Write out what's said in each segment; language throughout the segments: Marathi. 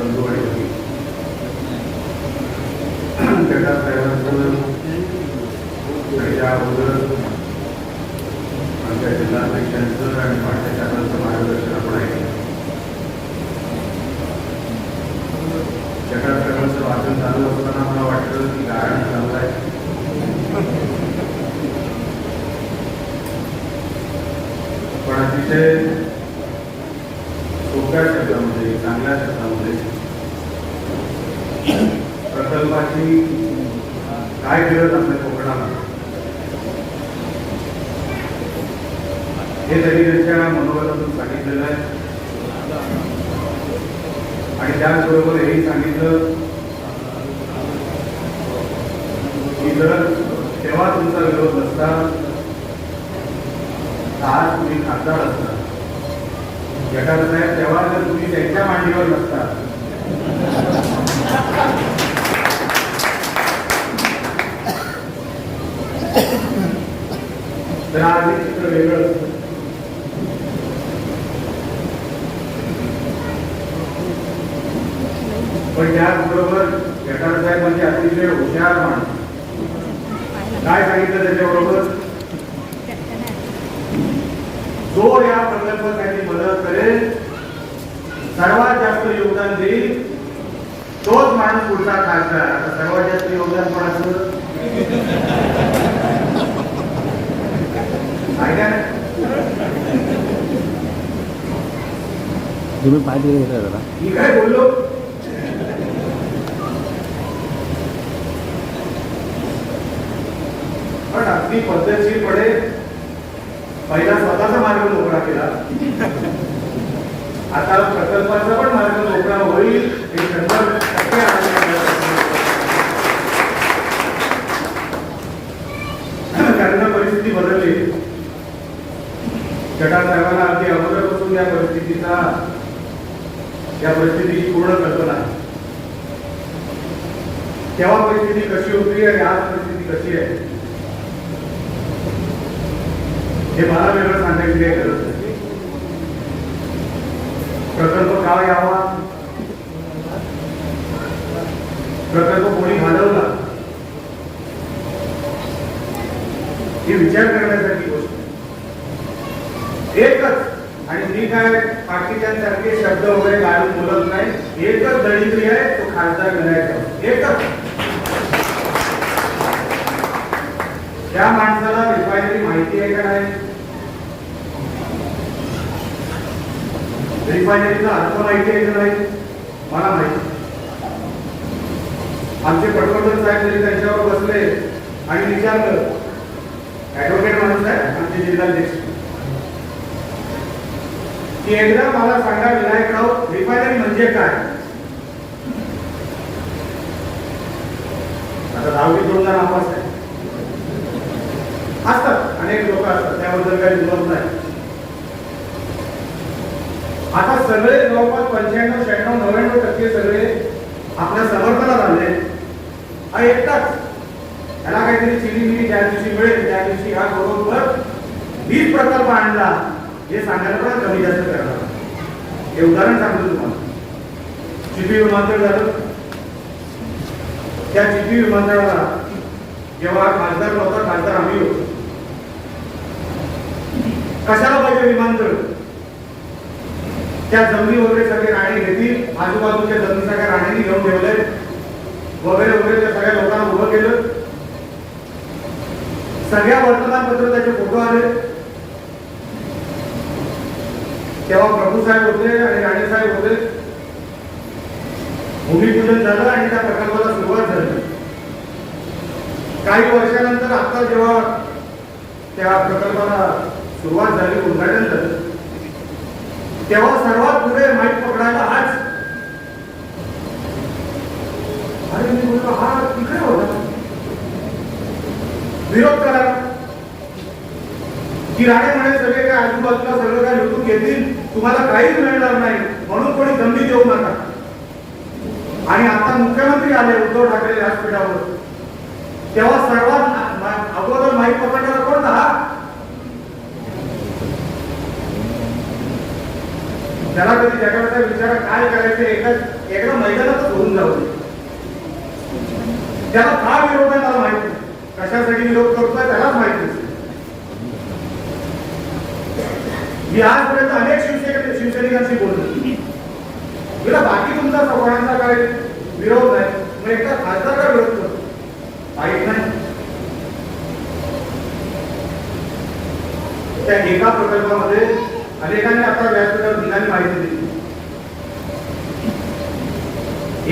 बंधू आणि भगिनी, जटासाहेबांचं आणि त्या अगोदर आमच्या जिल्हाध्यक्षांचं आणि पाठ्यशालांचं मार्गदर्शन आपण आहे. जटासाहेबांचं वाचन चालू असताना मला वाटलं की गायन चालू आहे, पण अतिशय सोप्या शब्दामध्ये, चांगल्या शब्दामध्ये प्रकल्पाची काय गरज आपल्या कोकणाला हे त्यांनी त्यांच्या मनोगतातून सांगितलेलं आहे. आणि त्याचबरोबर हेही सांगितलं की जर तेव्हा तुमचा विरोध नसता आज तुम्ही खासदार असता, जटासाहेब तेव्हा जर तुम्ही त्यांच्या मांडीवर नसता तर आज हे चित्र वेगळं असतं. पण त्याचबरोबर जटासाहेब म्हणजे अतिशय हुशार माणूस. काय सांगितलं त्याच्याबरोबर, जो या प्रकल्पासाठी मदत करेल, सर्वात जास्त योगदान देईल, तोच माणूस पुढचा खासदार. आता सर्वात जास्त योगदान कोणाचं तुम्ही पाहिजे घेता जरा मी काय बोललो, पण अगदी पद्धतशीरपणे पहिला स्वतःचा मार्ग मोकळा केला, आता प्रकल्पाचा पण मार्ग मोकळा होईल हे 100% कारण परिस्थिती बदलली. जटासाहेबांना अगदी अगोदरपासून या परिस्थितीची पूर्ण कल्पना आहे. तेव्हा परिस्थिती कशी होती आणि आज परिस्थिती कशी आहे हे मला वेगळं सांगायची काही गरज नाही. प्रकल्प का यावा, प्रकल्प कोणी घालवला ही विचार करण्यासारखी गोष्ट एकच. आणि मी काय बाकीच्यांसारखे शब्द वगैरे घालून बोलत नाही, एकच दळिद्री आहे, तो खासदार बनायचा एकच. त्या माणसाला रिफायनरी माहिती आहे का नाही, रिफायनरीचा अर्थ माहिती आहे का नाही मला माहिती. आमचे पटवर्धन साहेब जरी त्यांच्यावर बसले आणि विचारलं, ऍडव्होकेट माणूस आहे आमचे जिल्हाध्यक्ष, की एकदा मला सांगा विनायकराव, रिफायनरी म्हणजे काय. आता 10वी 2 नापास आहे असतात, अनेक लोक असतात, त्याबद्दल काही दुमत नाही. आता सगळे जवळपास 95, 96, 99% सगळे आपल्या समर्थनात आले. हा एकटाच त्याला काहीतरी चिलीमिली ज्या दिवशी मिळेल त्या दिवशी हा बरोबर 20 प्रकल्प आणला हे सांगायला पण कमी जास्त करणार. हे उदाहरण सांगतो तुम्हाला. चिपी विमानतळ झालं, त्या चिपी विमानतळाला जेव्हा खासदार नव्हता, खासदार आम्ही होतो. कशाला पाहिजे विमानतळ, त्या जमिनी वगैरे सगळे राणे घेतील, आजूबाजूच्या जमिनी सगळ्या राण्यांनी घेऊन ठेवले वगैरे वगैरे, त्या सगळ्या लोकांना उभं केलं. सगळ्या वर्तमानपत्र त्याचे फोटो आले. तेव्हा प्रभू साहेब होते आणि राणे साहेब होते. भूमिपूजन झालं आणि त्या प्रकल्पाला सुरुवात झाली. काही वर्षानंतर आता जेव्हा त्या प्रकल्पाला सुरुवात झाली, उद्घाटन झालं, तेव्हा सर्वात पुढे माईक पकडायला हाच. अरे मी बोलतो, हा तिकडे होता, विरोध करा की राणे म्हणे सगळे काय आजूबाजूला सगळं काय लुटून घेतील, तुम्हाला काहीच मिळणार नाही, म्हणून कोणी संधी देऊ नका. आणि आता मुख्यमंत्री आले उद्धव ठाकरे व्यासपीठावर, तेव्हा सर्वात अगोदर माईक पकडणारा कोण हा. त्याला कधी जगाचा विचार काय करायचं, एकदा मैदानातच होऊन जाऊ दे. त्याला का विरोध आहे मला माहित नाही, कशासाठी विरोध करतोय त्यालाच माहित नाही. मी आजपर्यंत अनेक शिवसैनिकांशी बोललो, तुला बाकी तुमचा सगळ्यांचा काय विरोध नाही, मग एकदा खासदार का विरोध करतो, माहित नाही. त्या एका प्रकल्पामध्ये अनेकांनी आता व्यासपीठावर दिनाने माहिती दिली.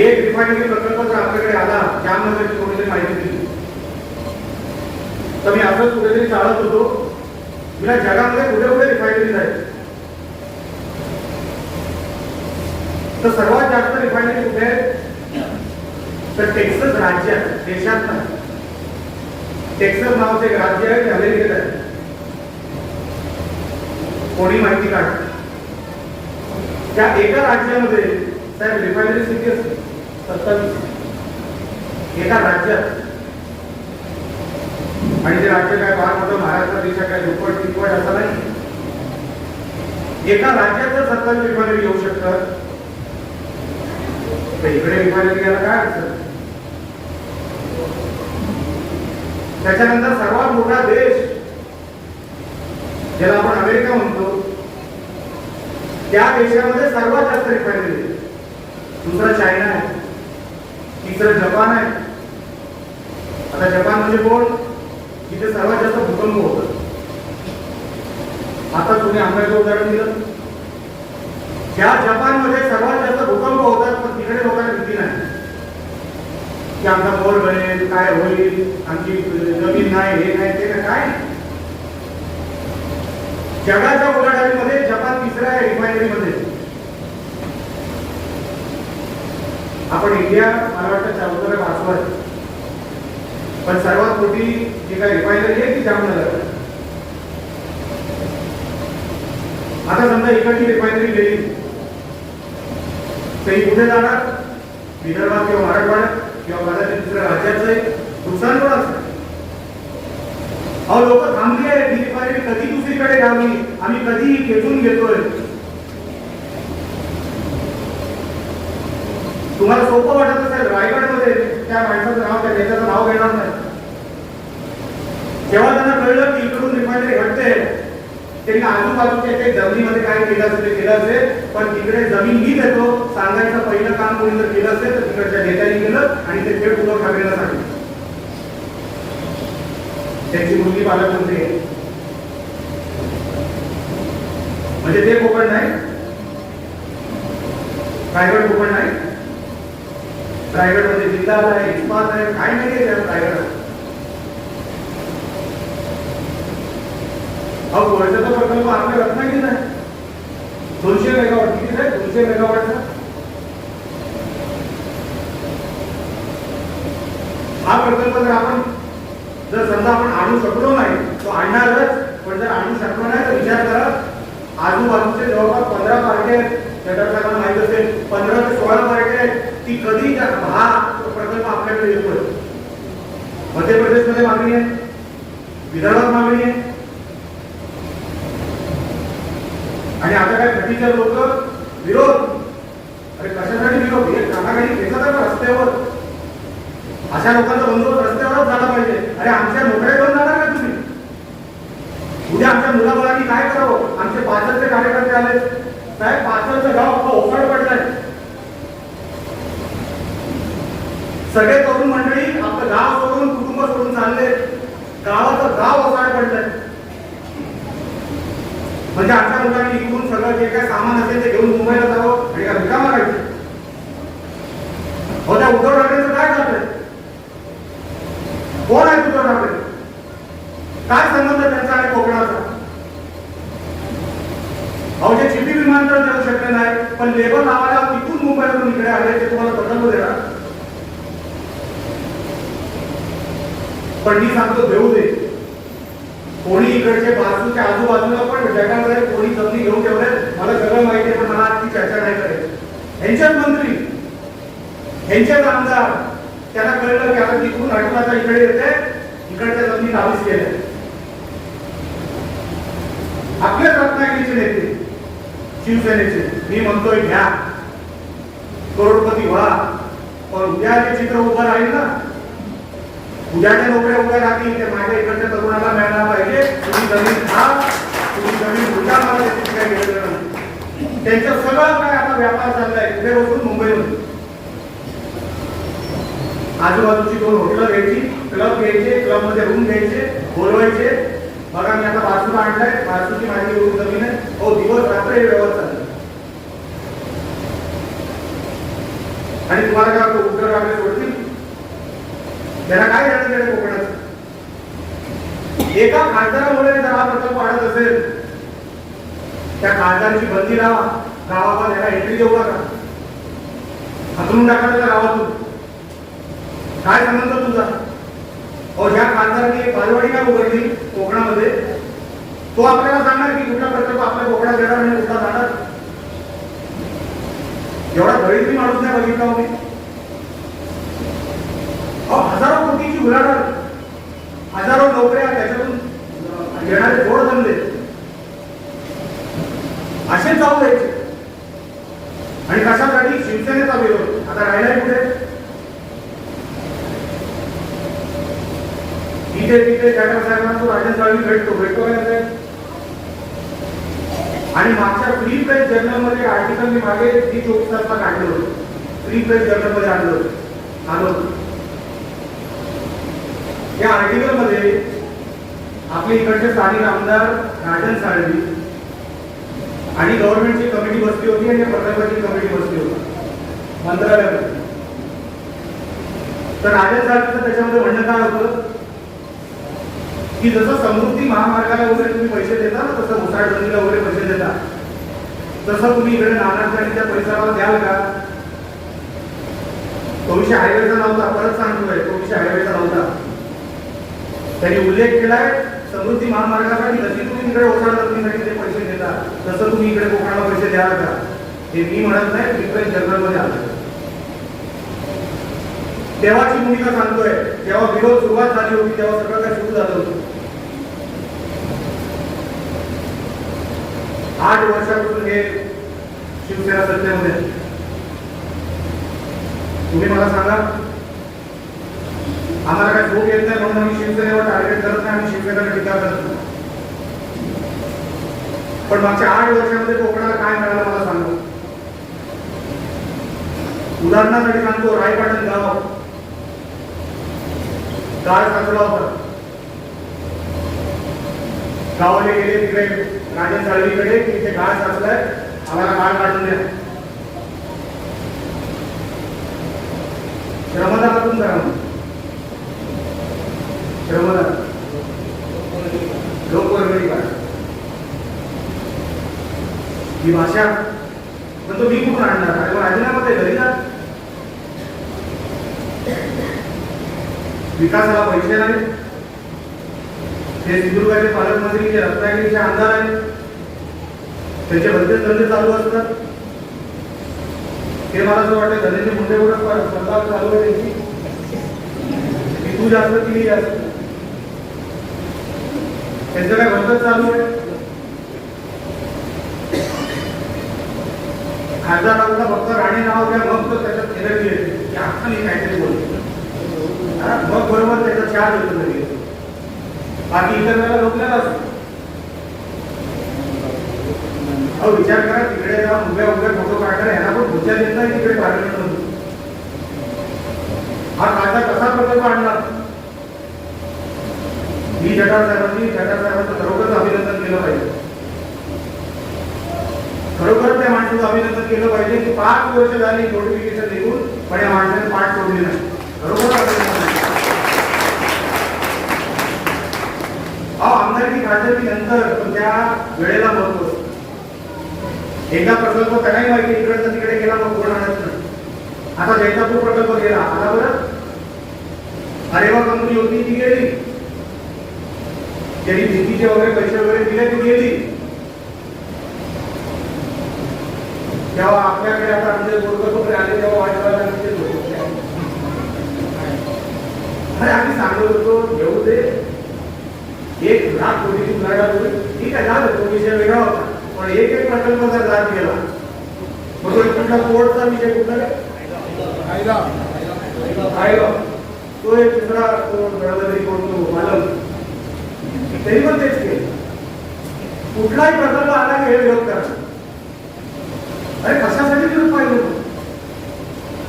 एक रिफायनरी प्रकल्प जर आपल्याकडे आला, जामनगरची कोणीतरी माहिती दिली, तर मी असंच कुठेतरी चालत होतो, तुला जगामध्ये कुठे कुठे रिफायनरी आहेत, तर सर्वात जास्त रिफायनरी कुठे आहे, तर टेक्सास राज्यात, देशात नाही. टेक्सास नावाचे एक राज्य आहे, ते अमेरिकेत आहे. कोणी माहिती काढ, त्या एका राज्यामध्ये साहेब रिफायनरी किती असते, 27 एका राज्यात. आणि ते राज्य काय फार मोठं महाराष्ट्रापेक्षा काय दुप्पट तिप्पट असं नाही. एका राज्यात जर 27 रिफायनरी येऊ शकतात, तर इकडे रिफायनरी यायला काय अडचण. त्याच्यानंतर सर्वात मोठा देश ज्याला आपण अमेरिका म्हणतो, त्या देशामध्ये सर्वात जास्त रिफायनरी आहे. दुसरा चायना आहे, तिसरं जपान आहे. आता जपान म्हणजे कोण, तिथे सर्वात जास्त भूकंप होतात. आता तुम्ही आंब्याचं उदाहरण दिलं, ज्या जपानमध्ये सर्वात जास्त भूकंप होतात, पण तिकडे लोकांना भीती नाही की आमचा बोर बनेल, काय होईल, आमची जमीन नाही, हे नाही, ते नाही, काय. जगाच्या उलाढालीमध्ये जपान तिसरा आहे रिफायनरीमध्ये. आपण इंडिया मला वाटतं 14 का 5 आहे, पण सर्वात मोठी जी काही रिफायनरी आहे ती जामनगर. आता समजा इकडची रिफायनरी गेली, तर ही कुठे जाणार, विदर्भात किंवा मराठवाड्यात किंवा कदाचित दुसऱ्या राज्यात जाईल. नुकसान कोणाचं. अहो लोक थांबली आहे, ही रिफायनरी कधी दुसरीकडे घ्यावी, आम्ही कधी खेचून घेतोय. तुम्हाला सोपं वाटत असेल, रायगडमध्ये त्या माणसाचं नाव, त्या नेत्याचं नाव घेणार नाही. जेव्हा त्यांना कळलं की इकडून रिफायनरी घडते, त्यांनी आजूबाजूच्या काही जमिनीमध्ये काय केलं असेल ते केलं असेल, पण तिकडे जमीन मी देतो सांगायचं पहिलं काम कोणी जर केलं असेल तर तिकडच्या नेत्यांनी केलं आणि ते थेट उद्धव ठाकरेंना सांगितलं. त्यांची मुलगी पालकमंत्री आहे, म्हणजे ते कोकण नाही, रायगड कोकण नाही. रायगड मध्ये जिल्हा आहे, इस्पात आहे, काय नाही रायगड. अहो वर्षाचा प्रकल्प आपल्या रत्नागिरीत आहे, 200 मेगावॉट. किती आहे, 200 मेगावॉटचा. हा प्रकल्प जर आपण जर समजा आपण आणू शकलो नाही, तो आणणारच, पण जर आणू शकलो नाही तर विचार करा, आजूबाजूचे जवळपास 15 पार्ट्या आहेत, त्याला माहित असेल 15 ते 16 पार्ट्या आहेत. ती कधी हा प्रकल्प आपल्याकडे येतोय. मध्य प्रदेशमध्ये मागणी आहे, विदर्भात मागणी आहे, आणि आता काय खटीचे लोक विरोध. अरे कशासाठी विरोध, हे कानागाडी घेतात रस्त्यावर. अशा लोकांचा बंदोबस्त रस्त्यावरच झाला पाहिजे. अरे आमच्या नोकऱ्या घेऊन जाणार का तुम्ही, उद्या आमच्या मुलामुलांनी काय करावं. आमचे पाचलचे कार्यकर्ते आले, साहेब पाचलचं गाव ओसाड पडलंय. सगळे तरुण मंडळी आपलं गाव सोडून कुटुंब सोडून चालले, गावाचं गाव ओसाड पडलंय. म्हणजे आमच्या मुलांनी इकडून सगळं जे काय सामान असेल ते घेऊन मुंबईला जावं आणि का रिकामा राहायचं. हो त्या उद्धव ठाकरेंचं काय झालंय, कोण आहे उद्धव ठाकरे, काय संबंध त्यांचा आणि कोकणाचा. अहो जे चिपी विमानतळ देऊ शकले नाही, पण लेबर लावायला तिथून मुंबईवरून इकडे आले, ते तुम्हाला प्रकल्प देणार. पण मी सांगतो देऊ दे. कोणी इकडचे बाजूच्या आजूबाजूला पण जगामध्ये कोणी जमिनी घेऊन ठेवले, मला सगळं माहिती आहे, पण मला आजची चर्चा नाही करायची. यांच्याच मंत्री, यांच्याच आमदार, त्यांना कळलं की आता तिकडून हटवाचा इकडे येते, इकडच्या जमिनी नावीस केल्या. आपल्याच रत्नागिरीचे नेते शिवसेनेचे, मी म्हणतोय घ्या. करोडपती व्हा, पण उद्या जे चित्र उभं राहील ना, उद्याच्या नोकऱ्या उभ्या राहतील ते माझ्या इकडच्या तरुणाला मिळायला पाहिजे. तुम्ही जमीन खा, तुम्ही जमीन उद्या मला त्याची काय गेलेलं नाही. त्यांचं सगळं काय आता व्यापार चाललाय पुढे बसून मुंबईमध्ये. आजूबाजूची 2 हॉटेल घ्यायची, क्लब घ्यायचे, क्लब मध्ये रूम घ्यायचे, बोलवायचे. बघा मी आता बाजूला आणलाय, बाजूची माझी एवढी जमीन आहे. हो, दिवस रात्र हे व्यवहार चालले. आणि तुम्हाला काय वाटतं उद्धव ठाकरे सोडतील? त्याला काय जाणं देणं कोकणात? एका खासदारामुळे जर हा प्रकल्प वाढत असेल, त्या खासदाराची बंदी लावा, गावाला त्याला एंट्री देऊ नका, हाकलून टाका त्या गावातून. काय संबंध तुझा? ज्या खासदारांनी बालवाडी काय उघडली कोकणामध्ये, तो आपल्याला सांगणार की कुठला प्रकल्प आपल्या कोकणात येणार आणि कुठला जाणार? एवढा गरीबी माणूस नाही बघितला होती. हजारो कोटीची उलाढाल, हजारो नोकऱ्या त्याच्यातून येणारे जोड जमले, असे जाऊ द्यायचे. आणि कशासाठी? शिवसेनेचा विरोध. आता राहिलाय कुठे? इथे तिथे टाटा साहेबांना तो राजन साळवी भेटतो काय? आणि मागच्या फ्री प्रेस जर्नल मध्ये आर्टिकल मी मागे 24 तासाला काढलं होतं. फ्री प्रेस जर्नल मध्ये आलं होतं. या आर्टिकल मध्ये आपले इकडचे स्थानिक आमदार राजन साळवी आणि गव्हर्नमेंटची कमिटी बसली होती आणि प्रकल्पाची कमिटी बसली होती मंत्रालयामध्ये. तर राजन साळवीचं त्याच्यामध्ये म्हणणं काय होतं की जसं समृद्धी महामार्गाला वगैरे तुम्ही पैसे देता ना, तसं उसाडबंदीला वगैरे पैसे देता, तसं तुम्ही इकडे नानाच्या परिसराला द्याल का? तो विषय हायवेचा नव्हता, परत सांगतोय, तो विषय हायवेचा नव्हता. त्यांनी उल्लेख केलाय समृद्धी महामार्गासाठी जशी तुम्ही तिकडे ओसाडबंदीसाठी ते पैसे देता, तसं तुम्ही इकडे कोकणाला पैसे द्याल का? हे मी म्हणत नाही, प्रिफरन्स जर्नल मध्ये आलं. तेव्हाची भूमिका सांगतोय. जेव्हा विरोध सुरुवात झाली होती तेव्हा सगळं काय सुरू झालं होतं. 8 वर्षापासून हे शिवसेना सत्तेमध्ये. तुम्ही मला सांगा, आम्हाला काय झोप येत नाही म्हणून आम्ही शिवसेनेवर टार्गेट करत नाही, आम्ही शिवसेनेला टीका करत नाही. पण मागच्या 8 वर्षामध्ये कोकणाला काय मिळालं मला सांगा. उदाहरणासाठी सांगतो, रायपाटण गाव गाळ साचला होता. गावाला गेले तिकडे राजन साळवीकडे की इथे गाळ साचलाय, आम्हाला गाळ काढून द्या. श्रमदानातून करा, श्रमदान लोकवर्गणी काढ. ही भाषा पण तो मी कुठून आणणार? आणि मग राजीनामा ते घरी जा. विकासाला पैसे नाही. ते सिंधुदुर्गाचे पालकमंत्री जे रत्नागिरीचे आमदार आहेत, त्यांचे बरेच धंदे चालू असतात. ते मला असं वाटतं धंद्याचे मुद्दे स्पर्धा चालू आहे त्यांची, की तू जास्त की मी जास्त. त्यांचं काय भरतच चालू आहे. खासदारांना फक्त राणे नाव द्या, मग तो त्याच्यात एनर्जी येते की आता मी काहीतरी बोलतो, मग बरोबर त्याचा 4 होतं तरी. बाकी इतर वेळेला लोकल्याला असतो. विचार करा, तिकडे जाऊन उभ्या फोटो काढणार, यांना पण भुजा देत नाही तिकडे पार्लमेंट मधून. हा खासदार कसा प्रकल्प आणला? मी जटार साहेबांचं खरोखरच अभिनंदन केलं पाहिजे. खरोखर त्या माणसाचं अभिनंदन केलं पाहिजे की 5 वर्ष झाली नोटिफिकेशन निघून पण या माणसाने पाठ सोडली नाही. खरोखर अभिनंदन. आमदारकी खासदारकी नंतर त्या वेळेला महत्व असतं. एकदा प्रकल्प त्यालाही माहिती इकडचं तिकडे गेला, मग कोण आणत नाही. आता जैतापूर प्रकल्प गेला, आला बरं. अरेवा कंपनी होती ती गेली, त्यांनी भिंतीचे वगैरे पैसे वगैरे दिले ती गेली. जेव्हा आपल्याकडे आता आमचे गोरगरीब आले तेव्हा वाटवायला अरे आम्ही सांगत होतो घेऊ दे, 1,00,000 कोटीची उलाढाल होईल, ठीक आहे झालं, तो विषय वेगळा होता. पण एक प्रकल्प जर जात गेला, मग कुठला कोर्टचा विषय कुठला आहे तो एक दुसरा तो गडबडी कोर्ट मालक तरी पण तेच केलं. कुठलाही प्रकल्प आला की हे विरोध करा. अरे कशासाठी विरोध पाहिजे होतो?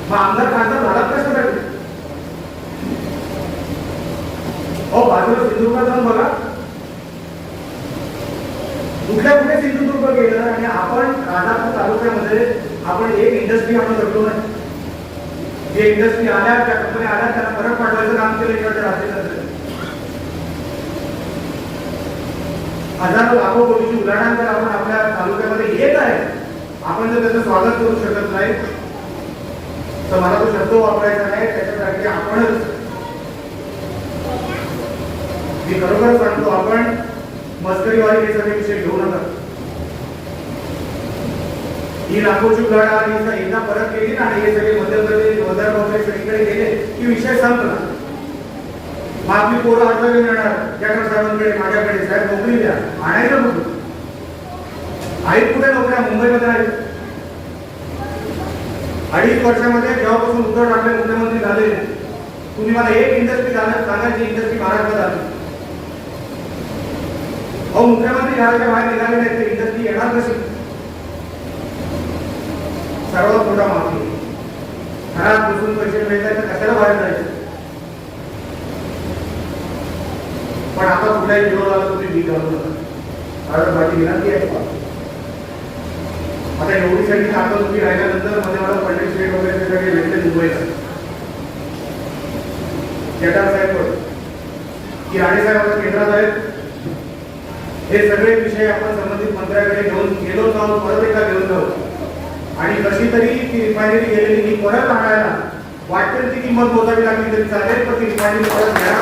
मग आमदार खासदार झाला कशासाठी? हो बाजूला सिंधुदुर्गात जाऊन बघा, कुठल्या कुठे सिंधुदुर्ग गेलं आणि आपण राजापूर तालुक्यामध्ये आपण एक इंडस्ट्री आपण जगलो नाही. जे इंडस्ट्री आल्या त्या कंपन्या आल्या त्यांना परत पाठवायचं काम केलं इकडच्या राज्यात. हजारो लाखो कोटीची उलाढाल जर आपण आपल्या तालुक्यामध्ये येत आहे, आपण जर त्याचं स्वागत करू शकत नाही तर मला तो शब्द वापरायचा नाही. त्याच्यासाठी आपणच, मी खरोखर सांगतो, आपण मस्करीवारी हे सगळे विषय घेऊ नका. ही लाखोची उलाढाल एकदा परत केली ना आणि हे सगळे मध्य प्रदेश वगैरे वगैरे सगळीकडे गेले की विषय संपला. मग आपली पोरं आठवले मिळणार जॅकर साहेबांकडे, माझ्याकडे, साहेब नोकरी द्या. आणायचं कुठं? आहेत कुठे नोकऱ्या? मुंबईमध्ये आहेत. 2.5 वर्षामध्ये जेव्हापासून उद्धव ठाकरे मुख्यमंत्री झाले, तुम्ही मला एक इंडस्ट्री सांगा जी इंडस्ट्री महाराष्ट्रात आली. अहो मुख्यमंत्री घराच्या बाहेर निघाले नाही ते इंडस्ट्री येणार कशी? सर्वात मोठा माफी. घरात बसून पैसे मिळतात तर कशाला बाहेर जायचं? पण आता कुठल्याही विरोधाला तुम्ही मी घालू नका. माझी विनंती आहे. आता एवढी सगळी आता तुम्ही राहिल्यानंतर मध्ये मला पंडित शेठ वगैरे सगळे भेटले मुंबईला. जटार साहेब की राणे साहेब आता केंद्रात आहेत. हे सगळे विषय आपण संबंधित मंत्र्याकडे घेऊन गेलो जाऊन परत एकदा घेऊन जाऊ आणि कशी तरी ती रिफायनरी गेलेली ही परत आणायला वाटेल ती किंमत मोजावी लागली तरी चालेल, पण ती रिफायनरी परत घ्या.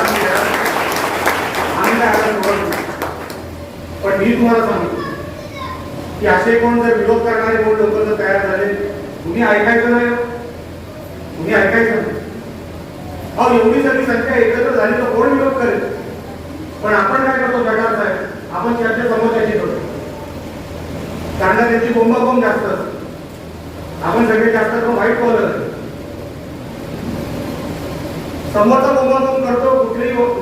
पण मी तुम्हाला सांगतो की असे कोण जर विरोध करणारे कोण लोक जर तयार झाले, तुम्ही ऐकायचं नाही. तुम्ही ऐकायचं नाही. अहो एवढी सगळी संख्या एकत्र झाली तर कोण विरोध करेल? पण आपण काय करतो जटार साहेब, आपण चर्चा समोरच्याची करतो. कारण त्यांची बोंबाबोंब जास्त असते. आपण सगळे जास्त करून वाईट बोलत समोरचा बोंबाबोंब करतो,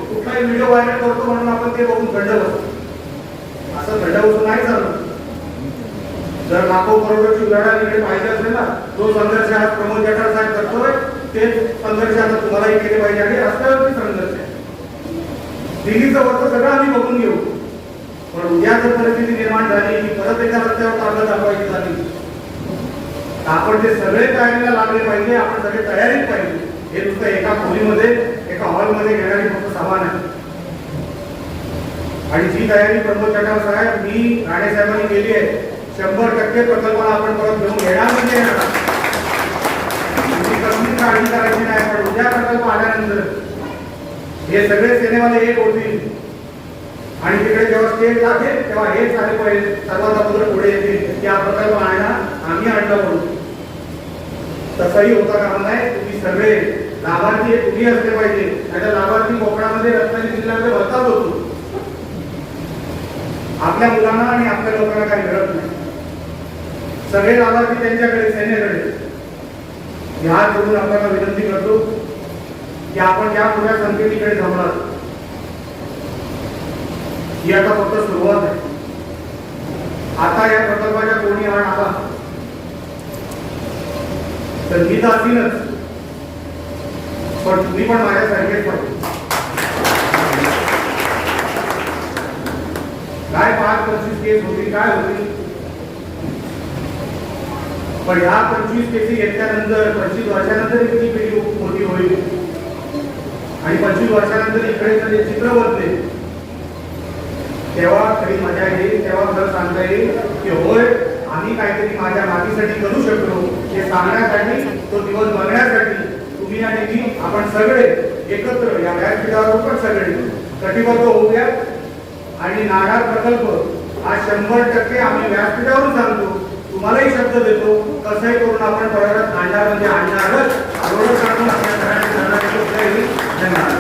कुठलाही व्हिडिओ व्हायरल करतो म्हणून आपण ते बघून खंड बसतो. असं खंड बसून नाही चालत. जर लाखो करोडची उलाढाल इकडे पाहिजे असेल ना, तो संघर्ष आज प्रमोद जठार साहेब करतोय, तेच संघर्ष आता तुम्हालाही केले पाहिजे. आणि रस्त्यावरती संघर्ष आहे. दिल्लीचं वरचं सगळं आम्ही बघून घेऊ, पण उद्या जर परिस्थिती निर्माण झाली की परत एका रस्त्यावर ताकद दाखवायची झाली, आपण ते सगळे तयारीला लागले पाहिजे. आपण सगळे तयारीत पाहिजे. हे नुसतं एका खोलीमध्ये एका हॉलमध्ये घेणारी फक्त सामान आहे. आणि जी तयारी प्रमोद जठार साहेब, मी, राणे साहेबांनी केली आहे, 100% प्रकल्पाला आपण परत घेऊन येणार म्हणजे येणार. कसली काळजी करायची नाही. पण उद्या प्रकल्प आल्यानंतर हे सगळे सेनेवाले एक होतील आणि तिकडे जेव्हा स्टेज लागेल तेव्हा हेच आले पाहिजे सर्वात अगोदर पुढे येतील की हा प्रकल्प आणणार आम्ही आणला म्हणून. तसंही होता कामा नाही. तुम्ही सगळे लाभार्थी तुम्ही असले पाहिजे. त्याच्या लाभार्थी कोकणामध्ये रत्नागिरी जिल्ह्यामध्ये भरताच होतो. आपल्या मुलांना आणि आपल्या लोकांना काही मिळत नाही. सगळे लाभार्थी त्यांच्याकडे, सेनेकडे. ह्या जोडून आपल्याला विनंती करतो की आपण या पुढ्या संकेतीकडे जमणार. ही आता फक्त सुरुवात आहे. आता या प्रकल्पाच्या कोणी आण आला तर मी तर असीनच, पण तुम्ही पण माझ्यासारखेच पाहिजे. काय 5-25 केस होती, काय होती, पण ह्या 25 केसी घेतल्यानंतर 25 वर्षानंतर इतकी पिढी मोठी होईल आणि 25 वर्षानंतर इकडे जर चित्र बदले तेव्हा खरी मजा येईल. तेव्हा खरं सांगता येईल की होय आम्ही काहीतरी माझ्या मातीसाठी करू शकलो. हे सांगण्यासाठी, तो दिवस बघण्यासाठी तुम्ही आणि मी, आपण सगळे एकत्र या व्यासपीठावर पण सगळे कटिबद्ध होऊया. आणि नाणार प्रकल्प हा 100% आम्ही व्यासपीठावरून सांगतो, तुम्हालाही शब्द देतो, कसंही करून आपण परत आणणार म्हणजे आणणारच. एवढं सांगून आपल्या धन्यवाद.